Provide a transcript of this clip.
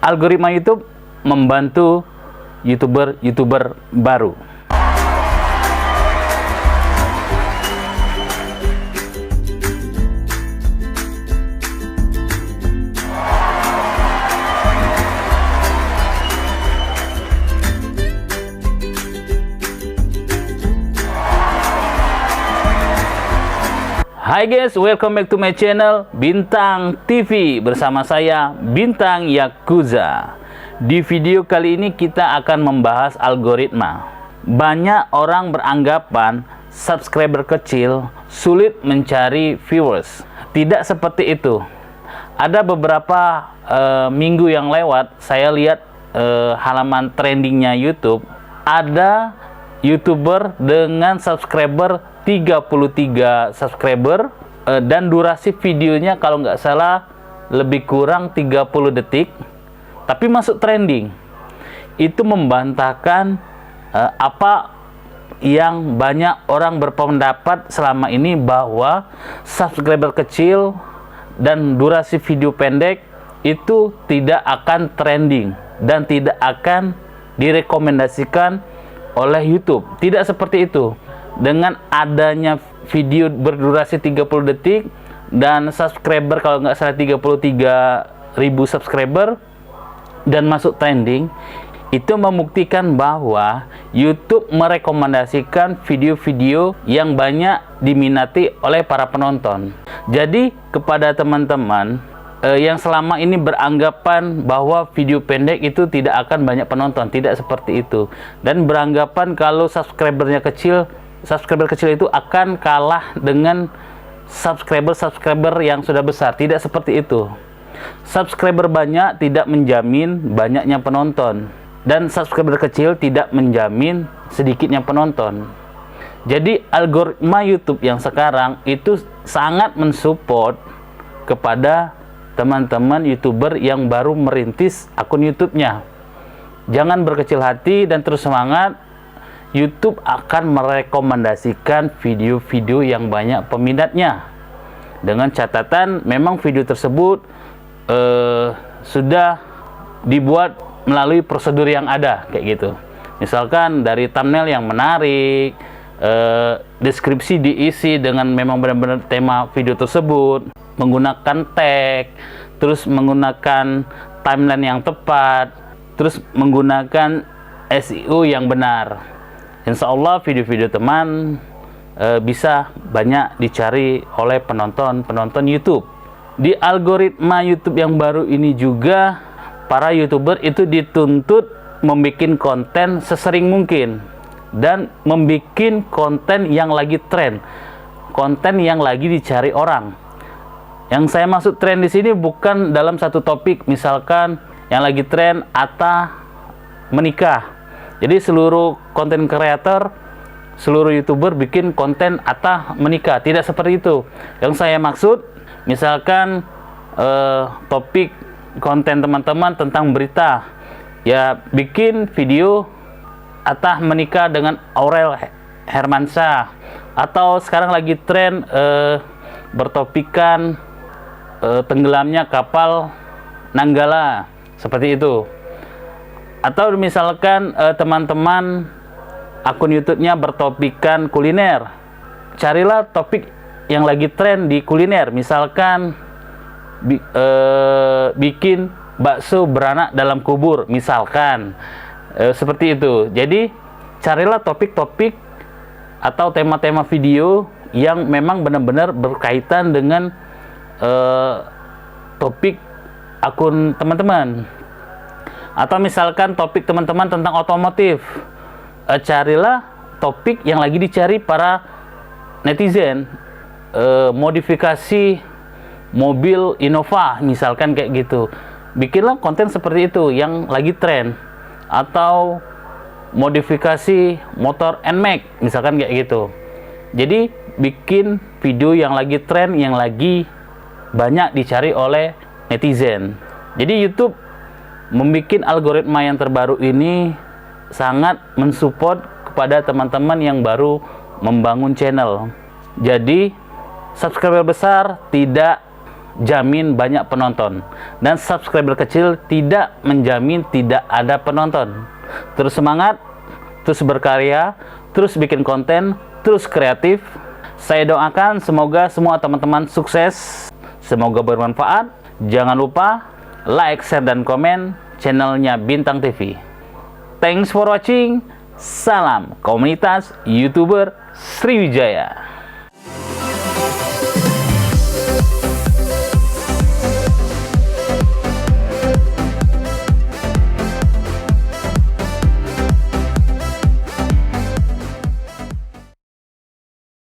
algoritma YouTube membantu YouTuber baru. Hai guys, welcome back to my channel Bintang TV bersama saya Bintang Yakuza. Di video kali ini kita akan membahas algoritma. Banyak orang beranggapan subscriber kecil sulit mencari viewers. Tidak seperti itu. Ada beberapa minggu yang lewat saya lihat halaman trendingnya YouTube, ada YouTuber dengan subscriber 33 subscriber dan durasi videonya kalau nggak salah lebih kurang 30 detik tapi masuk trending. Itu membantahkan apa yang banyak orang berpendapat selama ini, bahwa subscriber kecil dan durasi video pendek itu tidak akan trending dan tidak akan direkomendasikan oleh YouTube. Tidak seperti itu. Dengan adanya video berdurasi 30 detik dan subscriber kalau nggak salah 33.000 subscriber dan masuk trending, itu membuktikan bahwa YouTube merekomendasikan video-video yang banyak diminati oleh para penonton. Jadi kepada teman-teman yang selama ini beranggapan bahwa video pendek itu tidak akan banyak penonton, tidak seperti itu, dan beranggapan kalau subscriber kecil itu akan kalah dengan subscriber yang sudah besar. Tidak seperti itu. Subscriber banyak tidak menjamin banyaknya penonton, dan subscriber kecil tidak menjamin sedikitnya penonton. Jadi algoritma YouTube yang sekarang itu sangat mensupport kepada teman-teman YouTuber yang baru merintis akun YouTube-nya. Jangan berkecil hati dan terus semangat. YouTube akan merekomendasikan video-video yang banyak peminatnya, dengan catatan memang video tersebut sudah dibuat melalui prosedur yang ada, kayak gitu. Misalkan dari thumbnail yang menarik, deskripsi diisi dengan memang benar-benar tema video tersebut, menggunakan tag, terus menggunakan timeline yang tepat, terus menggunakan SEO yang benar. Insya Allah video-video teman bisa banyak dicari oleh penonton YouTube. Di algoritma YouTube yang baru ini juga, para YouTuber itu dituntut membuat konten sesering mungkin dan membuat konten yang lagi tren, konten yang lagi dicari orang. Yang saya maksud tren di sini bukan dalam satu topik, misalkan yang lagi tren Atta menikah. Jadi seluruh konten kreator, seluruh YouTuber bikin konten Atta menikah. Tidak seperti itu. Yang saya maksud, misalkan topik konten teman-teman tentang berita, ya bikin video Atta menikah dengan Aurel Hermansyah. Atau sekarang lagi tren bertopikan tenggelamnya kapal Nanggala, seperti itu. Atau misalkan teman-teman akun YouTube-nya bertopikan kuliner, carilah topik yang lagi tren di kuliner. Misalkan bikin bakso beranak dalam kubur, misalkan seperti itu. Jadi carilah topik-topik atau tema-tema video yang memang benar-benar berkaitan dengan topik akun teman-teman. Atau misalkan topik teman-teman tentang otomotif, carilah topik yang lagi dicari para netizen, modifikasi mobil Innova, misalkan kayak gitu. Bikinlah konten seperti itu yang lagi tren. Atau modifikasi motor NMAX, misalkan kayak gitu. Jadi bikin video yang lagi tren, yang lagi banyak dicari oleh netizen. Jadi YouTube membuat algoritma yang terbaru ini sangat mensupport kepada teman-teman yang baru membangun channel. Jadi subscriber besar tidak jamin banyak penonton, dan subscriber kecil tidak menjamin tidak ada penonton. Terus semangat, terus berkarya, terus bikin konten, terus kreatif. Saya doakan semoga semua teman-teman sukses, semoga bermanfaat. Jangan lupa like, share, dan komen channelnya Bintang TV. Thanks for watching. Salam komunitas YouTuber Sriwijaya.